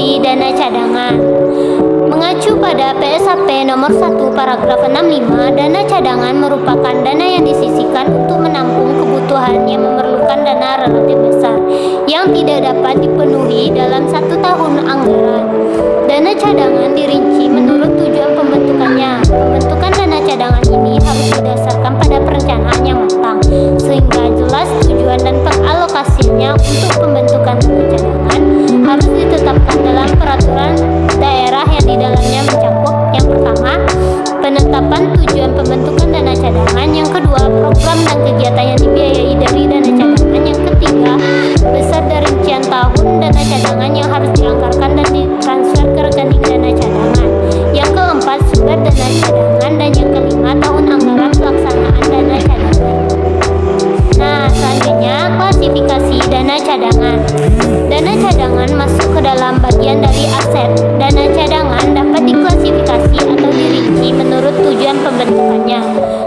Klasifikasi dana cadangan. Mengacu pada PSAP nomor 1 paragraf 65, dana cadangan merupakan dana yang disisihkan untuk menampung kebutuhan yang memerlukan dana relatif besar yang tidak dapat dipenuhi dalam 1 tahun anggaran. Dana cadangan dirinci menurut tujuan pembentukannya. Pembentukan dana cadangan ini harus didasarkan pada perencanaan yang matang, sehingga jelas tujuan dan pengalokasinya. Untuk pembentukan dana cadangan harus ditetapkan dalam peraturan daerah yang di dalamnya mencakup: yang pertama, penetapan tujuan pembentukan dana cadangan; yang kedua, program dan kegiatan yang dibiayai dari dana cadangan; yang ketiga, besar dan rincian tahun dana cadangan yang harus dianggarkan dan ditransfer ke rekening dana cadangan; yang keempat, sumber dana cadangan; dan yang kelima, tahun anggaran pelaksanaan dana cadangan. Nah, selanjutnya klasifikasi dana cadangan. Dana cadangan masuk ke dalam bagian dari aset. Dana cadangan dapat diklasifikasi atau dirinci menurut tujuan pembentukannya.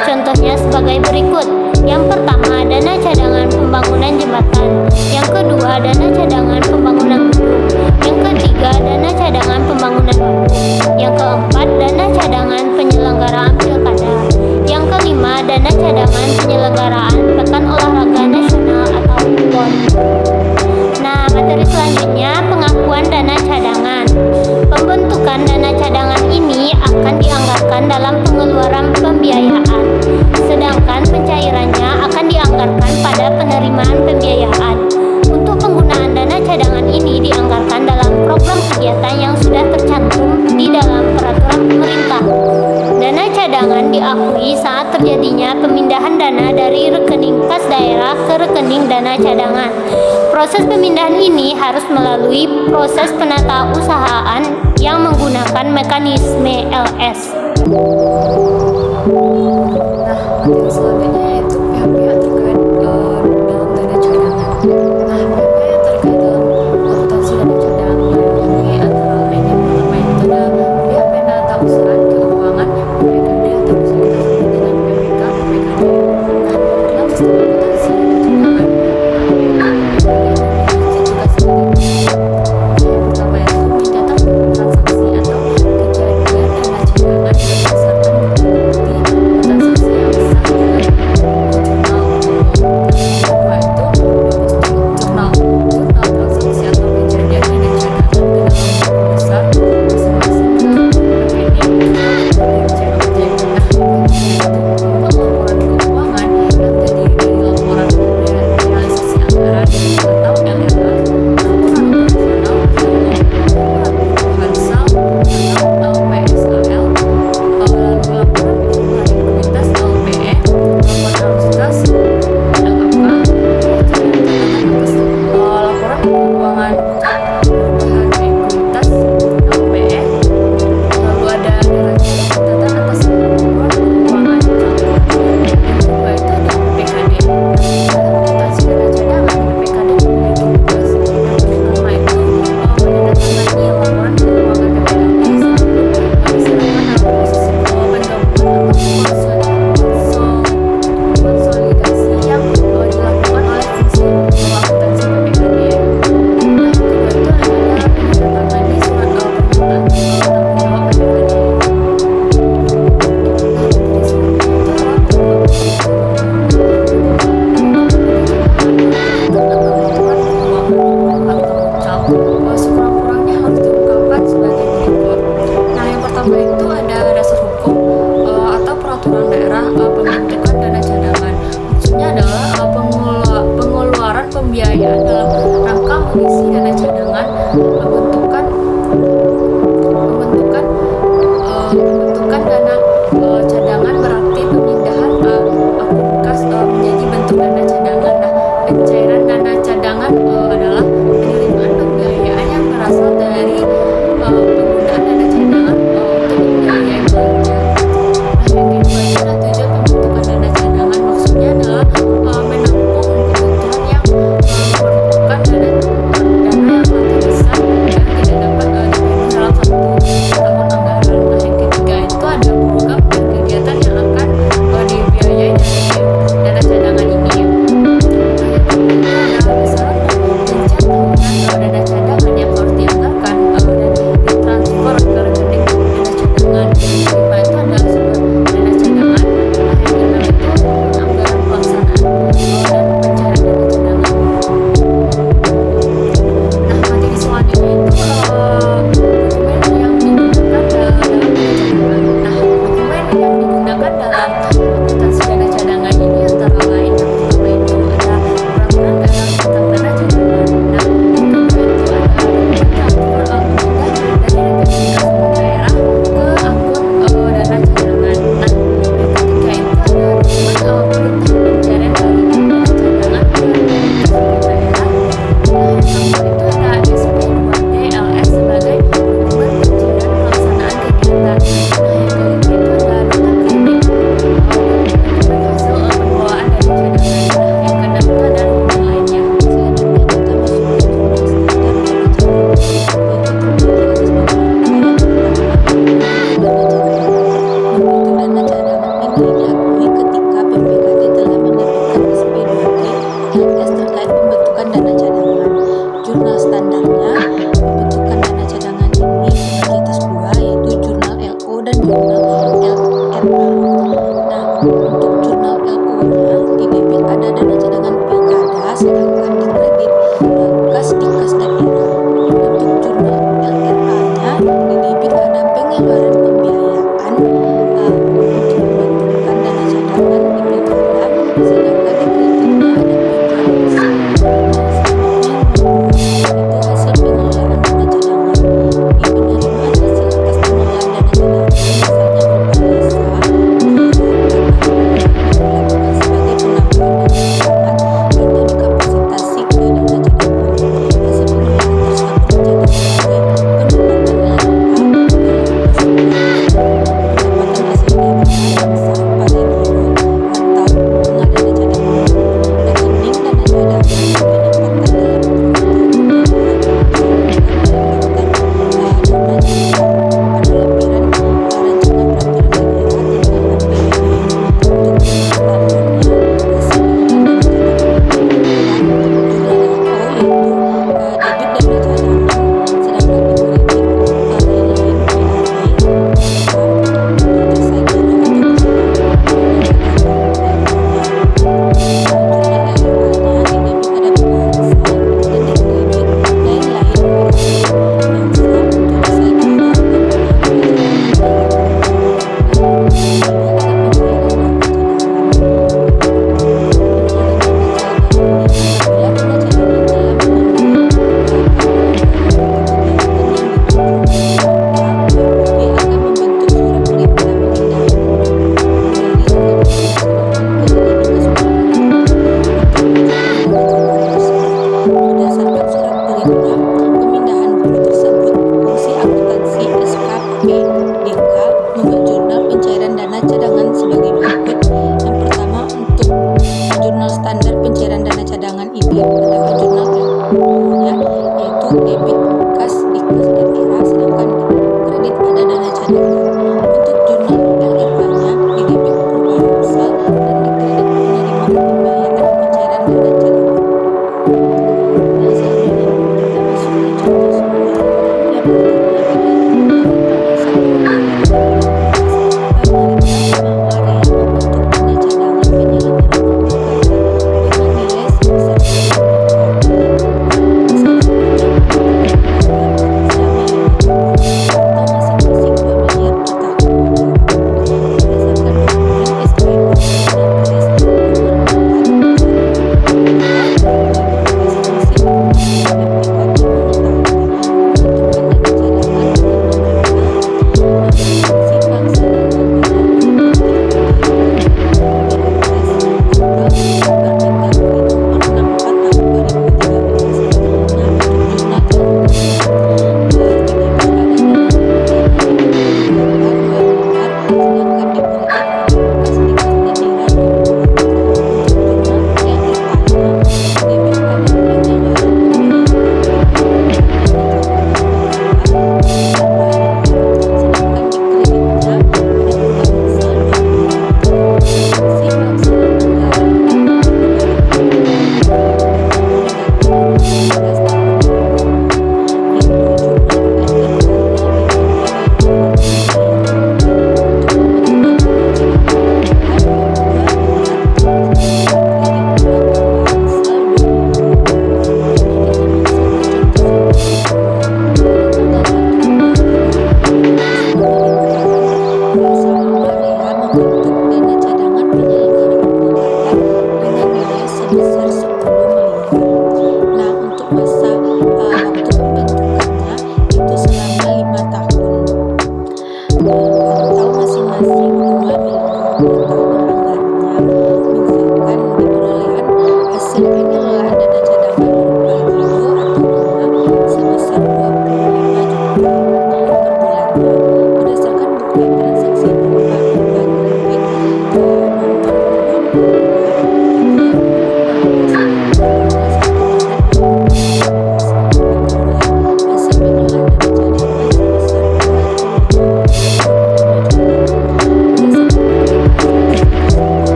Contohnya sebagai berikut. Yang pertama, dana cadangan pembangunan jembatan; yang kedua, dana cadangan pembangunan gedung; yang ketiga, dana cadangan pembangunan waduk; yang keempat, dana cadangan penyelenggaraan pilkada; yang kelima, dana cadangan penyelenggaraan pekan olahraga nasional atau PON. Nah, materi selanjutnya pengakuan dana cadangan. Pembentukan dana cadangan ini akan dianggarkan dalam pengeluaran pembiayaan, sedangkan pencairannya akan dianggarkan pada penerimaan pembiayaan. Untuk penggunaan dana cadangan ini dianggarkan dalam program kegiatan yang sudah tercantum di dalam peraturan pemerintah. Dana cadangan diakui saat terjadinya pemindahan dana dari rekening kas daerah ke rekening dana cadangan. Proses pemindahan ini harus melalui proses penatausahaan yang menggunakan mekanisme LS. Nah, materi selanjutnya yaitu pihak-pihak terkait dalam dana cadangan. Nah, pihak-pihak yang terkait dalam akuntansi dana cadangan ini antara lain: yang pertama itu ada pihak penatausahaan keuangan, PPKD atau bisa kita sebut dengan PPK, PPKD. Nah, dalam sistem akuntansi dana cadangan, juga sebagai yang pertama itu mencatat transaksi atau kejadian dana cadangan berdasarkan bukti transaksi yang sah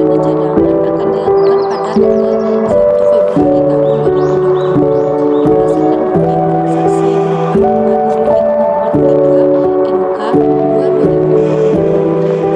dana cadangan akan dilakukan pada tanggal 1 Februari tahun 2020 berdasarkan bukti transaksi berupa Bank nomor 3 NK 2/2020 tanggal 1 Februari 2020 tentang pencairan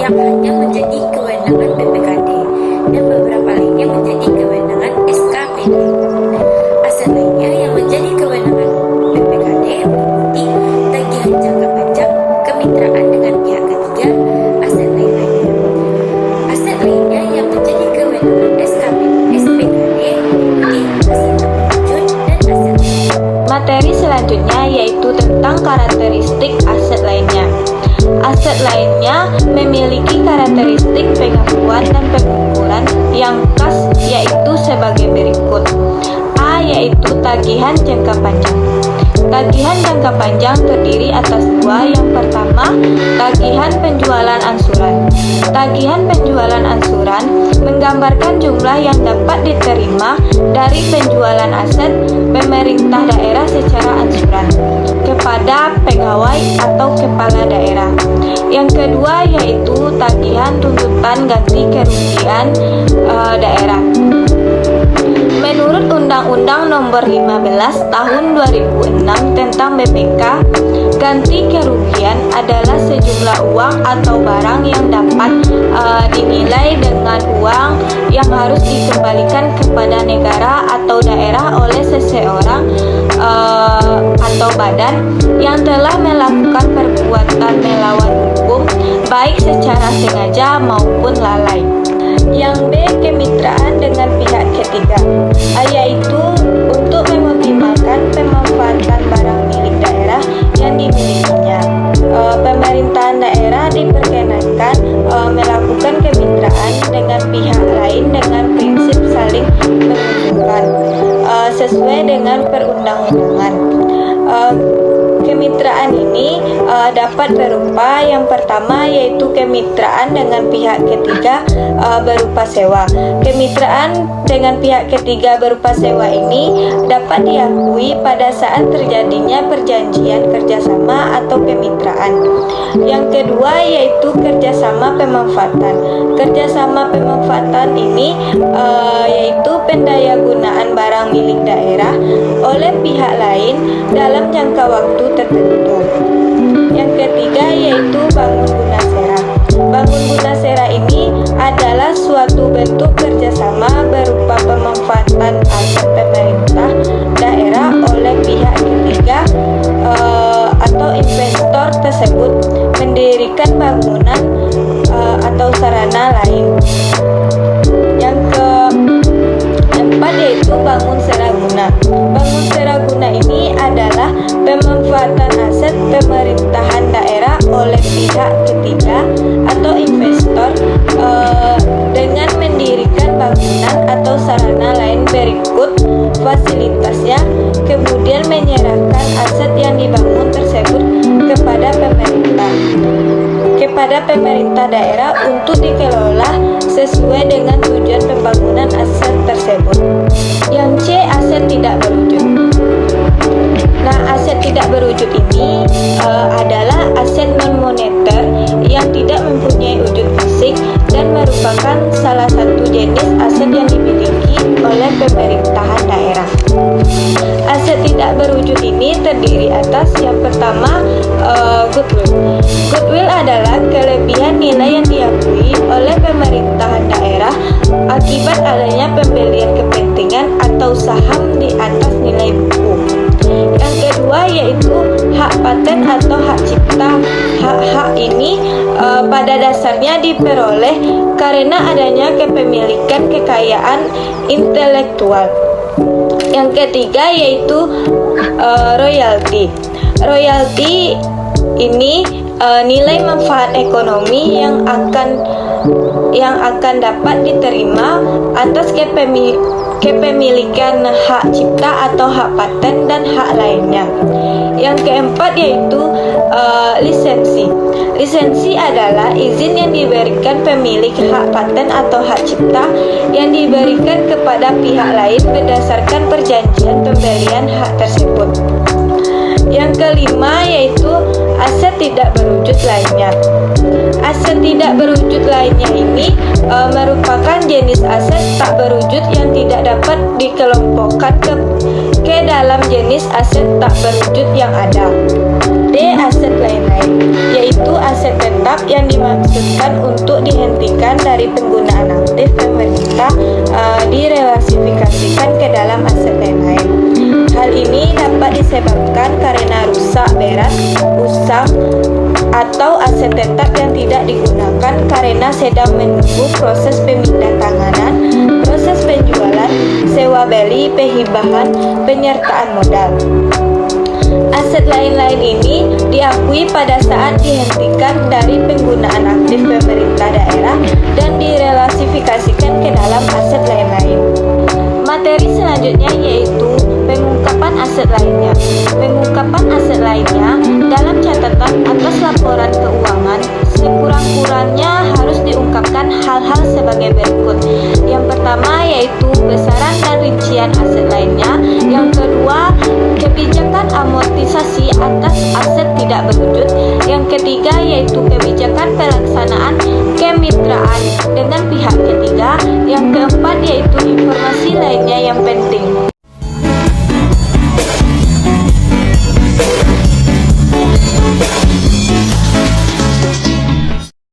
dana hanya menjadi kewenangan BPKD dan beberapa lainnya menjadi kewenangan SKPD. Aset lainnya yang menjadi kewenangan BPKD meliputi tagihan jangka pajak, kemitraan dengan pihak ketiga, aset lainnya. Aset lainnya yang menjadi kewenangan SPKD meliputi aset terwujud dan aset lainnya. Materi selanjutnya yaitu tentang karakteristik aset lainnya. Aset lainnya memiliki karakteristik pengakuan dan pengukuran yang khas yaitu sebagai berikut. A. Yaitu tagihan jangka panjang. Tagihan jangka panjang terdiri atas dua. Yang pertama, tagihan penjualan ansuran. Tagihan penjualan ansuran menggambarkan jumlah yang dapat diterima dari penjualan aset pemerintah daerah secara ansuran kepada pegawai atau kepala daerah. Yang kedua yaitu tagihan tuntutan ganti kerugian daerah. Menurut Undang-Undang Nomor 15 Tahun 2006 tentang BPK, ganti kerugian adalah sejumlah uang atau barang yang dapat dinilai dengan uang yang harus dikembalikan kepada negara atau daerah oleh seseorang atau badan yang telah melakukan perbuatan melawan hukum, baik secara sengaja maupun lalai. Yang B, kemitraan dengan pihak ketiga, yaitu untuk mengoptimalkan pemanfaatan barang milik daerah yang dimilikinya. Pemerintahan daerah diperkenankan melakukan kemitraan dengan pihak lain dengan prinsip saling menguntungkan sesuai dengan perundang-undangan. Kemitraan ini dapat berupa yang pertama yaitu kemitraan dengan pihak ketiga berupa sewa. Kemitraan dengan pihak ketiga berupa sewa ini dapat diakui pada saat terjadinya perjanjian kerjasama atau kemitraan. Yang kedua yaitu kerjasama pemanfaatan. Kerjasama pemanfaatan ini yaitu pendayagunaan barang milik daerah oleh pihak lain dalam jangka waktu tertentu. Yang ketiga yaitu bangun guna sera. Bangun guna sera ini adalah suatu bentuk kerjasama berupa pemanfaatan aset pemerintah daerah oleh pihak ketiga atau investor tersebut mendirikan bangunan atau sarana lain. Yang keempat yaitu bangun seraguna. Bangun seraguna ini adalah pemanfaatan aset pemerintahan daerah oleh pihak ketiga atau investor dengan mendirikan bangunan atau sarana lain berikut fasilitasnya, kemudian menyerahkan aset yang dibangun tersebut kepada pemerintah daerah untuk dikelola sesuai dengan tujuan pembangunan aset tersebut. Yang C, aset tidak berwujud. Nah, aset tidak berwujud ini adalah aset non-moneter yang tidak mempunyai wujud fisik dan merupakan salah satu jenis aset yang dimiliki oleh pemerintahan daerah. Aset tidak berwujud ini terdiri atas yang pertama goodwill. Goodwill adalah kelebihan nilai yang diakui oleh pemerintahan daerah akibat adanya pembelian kepentingan atau saham di atas nilai buku. Yang kedua yaitu hak paten atau hak cipta. Hak-hak ini pada dasarnya diperoleh karena adanya kepemilikan kekayaan intelektual. Yang ketiga yaitu royalti. Royalti ini nilai manfaat ekonomi yang akan dapat diterima atas kepemilikan hak cipta atau hak paten dan hak lainnya. Yang keempat yaitu lisensi. Lisensi adalah izin yang diberikan pemilik hak paten atau hak cipta yang diberikan kepada pihak lain berdasarkan perjanjian pembelian hak tersebut. Yang kelima yaitu aset tidak berwujud lainnya. Aset tidak berwujud lainnya ini merupakan jenis aset tak berwujud yang tidak dapat dikelompokkan ke dalam jenis aset tak berwujud yang ada. D, aset lain-lain, yaitu aset tetap yang dimaksudkan untuk dihentikan dari penggunaan aktif pemerintah direlasifikasikan ke dalam aset lain-lain. Hal ini dapat disebabkan karena rusak berat, usang, atau aset tetap yang tidak digunakan karena sedang menunggu proses pemindahantanganan, proses penjualan, sewa beli, pehibahan, penyertaan modal. Aset lain-lain ini diakui pada saat dihentikan dari penggunaan aktif pemerintah daerah dan direlasifikasikan ke dalam aset lain-lain. Materi selanjutnya yaitu pengungkapan pengungkapan aset lainnya. Pengungkapan aset lainnya dalam catatan atas laporan keuangan sekurang-kurangnya harus diungkapkan hal-hal sebagai berikut. Yang pertama yaitu besaran dan rincian aset lainnya. Yang kedua, kebijakan amortisasi atas aset tidak berwujud. Yang ketiga yaitu kebijakan pelaksanaan kemitraan dengan pihak ketiga. Yang keempat yaitu informasi lainnya yang penting.